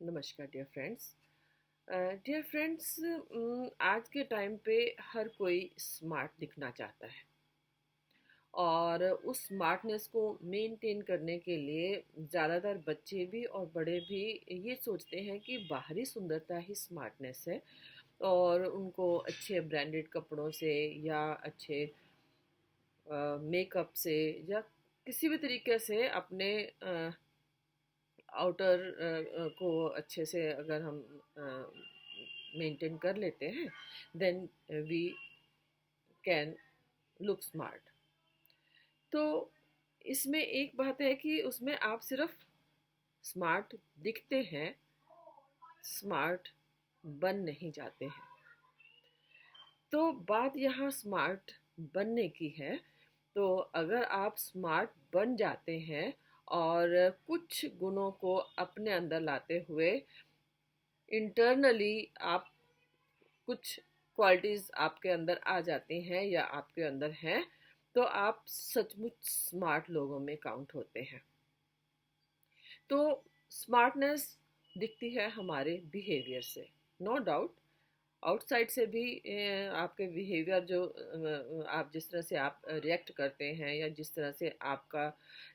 नमस्कार dear friends. Dear friends, आज के टाइम पे हर कोई स्मार्ट दिखना चाहता है और उस स्मार्टनेस को मेंटेन करने के लिए ज़्यादातर बच्चे भी और बड़े भी ये सोचते हैं कि बाहरी सुंदरता ही स्मार्टनेस है और उनको अच्छे ब्रांडेड कपड़ों से या अच्छे मेकअप से या किसी भी तरीके से अपने आउटर को अच्छे से अगर हम मेंटेन कर लेते हैं then we can look smart. तो इसमें एक बात है कि उसमें आप सिर्फ स्मार्ट दिखते हैं, स्मार्ट बन नहीं जाते हैं। तो बात यहाँ स्मार्ट बनने की है। तो अगर आप स्मार्ट बन जाते हैं और कुछ गुणों को अपने अंदर लाते हुए इंटरनली आप कुछ क्वालिटीज़ आपके अंदर आ जाती हैं या आपके अंदर हैं, तो आप सचमुच स्मार्ट लोगों में काउंट होते हैं। तो स्मार्टनेस दिखती है हमारे बिहेवियर से, नो डाउट। आउटसाइड से भी आपके बिहेवियर जो आप जिस तरह से आप रिएक्ट करते हैं या जिस तरह से आपका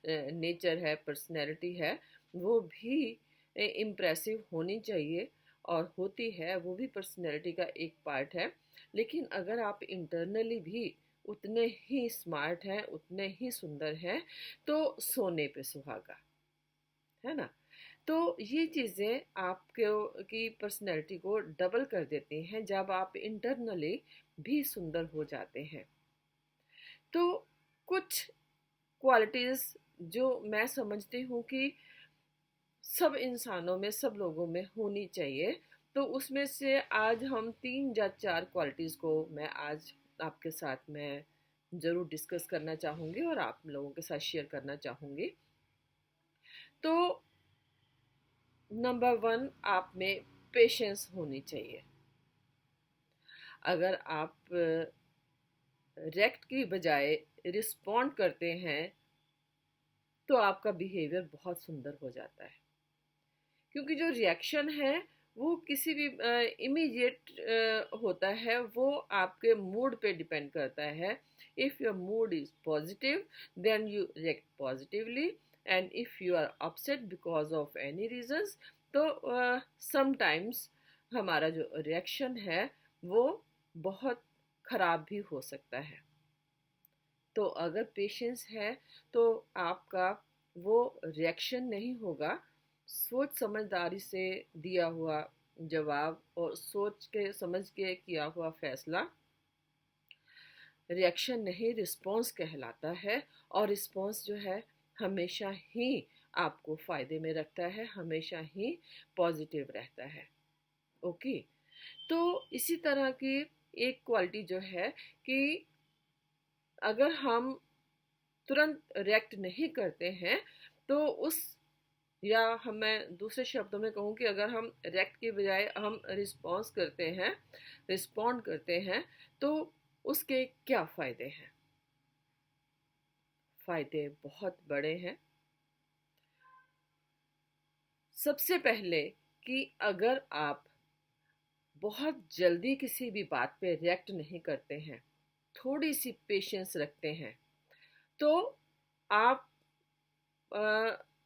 नेचर है, पर्सनैलिटी है, वो भी इम्प्रेसिव होनी चाहिए और होती है, वो भी पर्सनैलिटी का एक पार्ट है। लेकिन अगर आप इंटरनली भी उतने ही स्मार्ट हैं, उतने ही सुंदर हैं, तो सोने पे सुहागा, है ना। तो ये चीज़ें आपके की पर्सनैलिटी को डबल कर देती हैं जब आप इंटरनली भी सुंदर हो जाते हैं। तो कुछ क्वालिटीज़ जो मैं समझती हूँ कि सब इंसानों में, सब लोगों में होनी चाहिए, तो उसमें से आज हम 3 या 4 क्वालिटीज़ को मैं आज आपके साथ में ज़रूर डिस्कस करना चाहूँगी और आप लोगों के साथ शेयर करना चाहूँगी। तो नंबर 1, आप में पेशेंस होनी चाहिए। अगर आप रिएक्ट की बजाय रिस्पॉन्ड करते हैं तो आपका बिहेवियर बहुत सुंदर हो जाता है, क्योंकि जो रिएक्शन है वो किसी भी इमीडिएट होता है, वो आपके मूड पे डिपेंड करता है। If your mood is positive then you react positively, and if you are upset because of any reasons, तो समटाइम्स हमारा जो रिएक्शन है वो बहुत ख़राब भी हो सकता है। तो अगर पेशेंस है तो आपका वो रिएक्शन नहीं होगा, सोच समझदारी से दिया हुआ जवाब और सोच के समझ के किया हुआ फैसला रिएक्शन नहीं, रिस्पॉन्स कहलाता है। और रिस्पॉन्स जो है हमेशा ही आपको फ़ायदे में रखता है, हमेशा ही पॉजिटिव रहता है। ओके। तो इसी तरह की एक क्वालिटी जो है कि अगर हम तुरंत रिएक्ट नहीं करते हैं तो उस, या हम मैं दूसरे शब्दों में कहूँ कि अगर हम रिएक्ट की बजाय हम रिस्पॉन्स करते हैं, रिस्पॉन्ड करते हैं, तो उसके क्या फ़ायदे हैं? फ़ायदे बहुत बड़े हैं। सबसे पहले कि अगर आप बहुत जल्दी किसी भी बात पे रिएक्ट नहीं करते हैं, थोड़ी सी पेशेंस रखते हैं, तो आप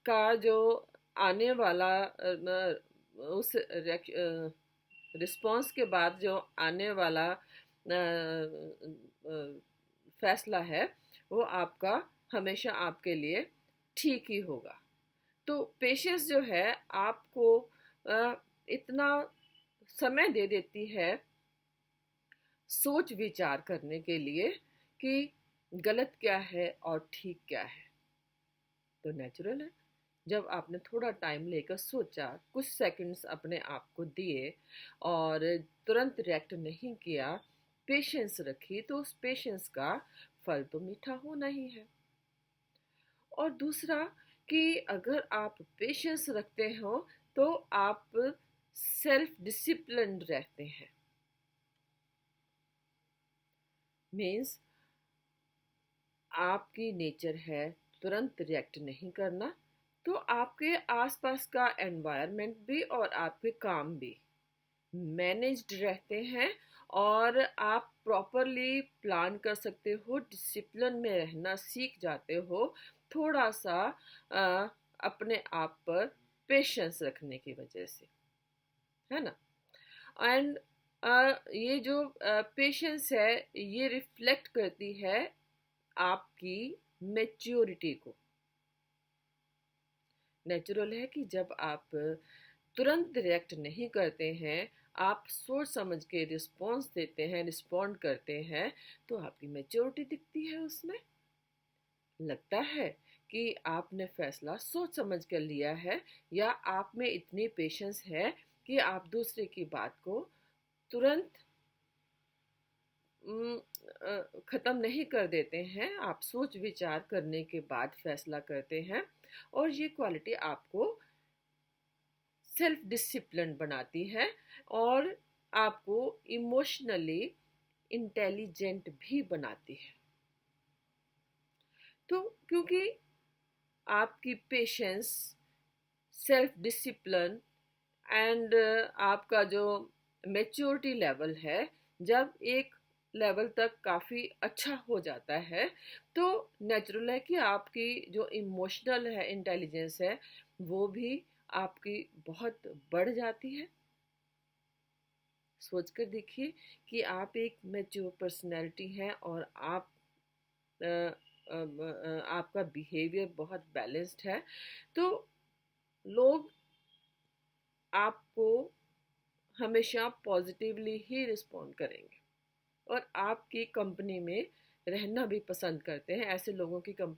का जो आने वाला उस रिस्पॉन्स के बाद जो आने वाला फैसला है वो आपका हमेशा आपके लिए ठीक ही होगा। तो पेशेंस जो है आपको इतना समय दे देती है सोच विचार करने के लिए कि गलत क्या है और ठीक क्या है। तो नेचुरल है, जब आपने थोड़ा टाइम लेकर सोचा, कुछ सेकंड्स अपने आप को दिए और तुरंत रिएक्ट नहीं किया, पेशेंस रखी, तो उस पेशेंस का फल तो मीठा होना ही है। और दूसरा कि अगर आप पेशेंस रखते हो तो आप सेल्फ डिसिप्लिन्ड रहते हैं। मीन्स आपकी नेचर है तुरंत रिएक्ट नहीं करना, तो आपके आसपास का एनवायरनमेंट भी और आपके काम भी मैनेज्ड रहते हैं, और आप प्रॉपरली प्लान कर सकते हो, डिसिप्लिन में रहना सीख जाते हो, थोड़ा सा अ, अपने आप पर पेशेंस रखने की वजह से, है ना। एंड ये जो पेशेंस है, ये रिफ्लेक्ट करती है आपकी मेच्योरिटी को। नेचुरल है कि जब आप तुरंत रिएक्ट नहीं करते हैं, आप सोच समझ के रिस्पॉन्स देते हैं, रिस्पॉन्ड करते हैं, तो आपकी मेच्योरिटी दिखती है उसमें। लगता है कि आपने फैसला सोच समझ कर लिया है, या आप में इतनी पेशेंस है कि आप दूसरे की बात को तुरंत ख़त्म नहीं कर देते हैं, आप सोच विचार करने के बाद फैसला करते हैं। और ये क्वालिटी आपको सेल्फ डिसिप्लिन बनाती है, और आपको इमोशनली इंटेलिजेंट भी बनाती है। तो क्योंकि आपकी पेशेंस, सेल्फ डिसिप्लिन एंड आपका जो मेच्योरिटी लेवल है, जब एक लेवल तक काफ़ी अच्छा हो जाता है, तो नेचुरल है कि आपकी जो इमोशनल है इंटेलिजेंस है, वो भी आपकी बहुत बढ़ जाती है। सोच कर देखिए कि आप एक मैच्योर पर्सनैलिटी हैं, और आप आपका बिहेवियर बहुत बैलेंस्ड है, तो लोग आपको हमेशा पॉजिटिवली ही रिस्पॉन्ड करेंगे, और आपकी कंपनी में रहना भी पसंद करते हैं। ऐसे लोगों की कंपनी